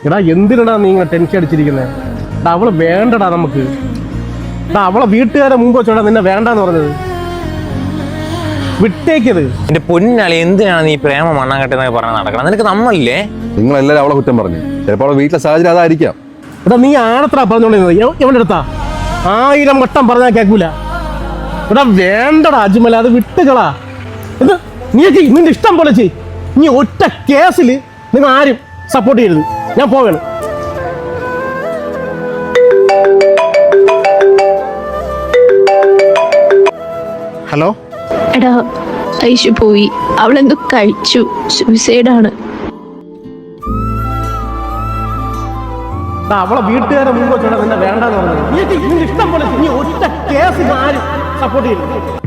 എടാ എന്തിനാ നീ ഇങ്ങനെ ടെൻഷൻ അടിച്ചിരിക്കുന്നത്? അവള് വേണ്ടടാ നമുക്ക്. അവളെ വീട്ടുകാരെ മുമ്പ് വെച്ചോടാ നിന്നെ വേണ്ടെന്ന് പറഞ്ഞത്. വിട്ടേക്കത്. എന്റെ പൊന്നാളി, എന്തിനാണ് നീ പ്രേമ മണ്ണാങ്കട്ടെന്നൊക്കെ പറഞ്ഞ് നടക്കണം? നിനക്ക് നമ്മളില്ലേ? നിങ്ങളെല്ലാവരും അവളെ കുറ്റം പറഞ്ഞു. ചിലപ്പോൾ അവളെ വീട്ടിലെ സാഹചര്യം അതായിരിക്കാം. എടാ നീ ആണത്ര പറഞ്ഞോണ്ടിരുന്നത്. എവിടെ അടുത്താ 1000 വട്ടം പറഞ്ഞാൽ കേൾക്കൂല. എടാ വേണ്ടടാ അജ്മൽ, അത് വിട്ടുകളാ. എന്ത് നീ നിന്റെ ഇഷ്ടം പോലെ ചെയ്. നീ ഒറ്റ കേസിൽ നിങ്ങൾ ആരും സപ്പോർട്ട് ചെയ്യരുത്. ഞാൻ പോകണം. ഹലോ എടാ, ഐഷു പോയി. അവളെന്തോ കഴിച്ചു. സൂയിസൈഡാണ്. അവളെ വീട്ടുകാരെ മുമ്പ് വെച്ചോടാ നിന്നെ വേണ്ടെന്ന് പറഞ്ഞത്. നീ ഇഷ്ടം പോലെ നീ ഒറ്റ കേസിൽ ആരും സപ്പോർട്ട് ചെയ്യരുത്.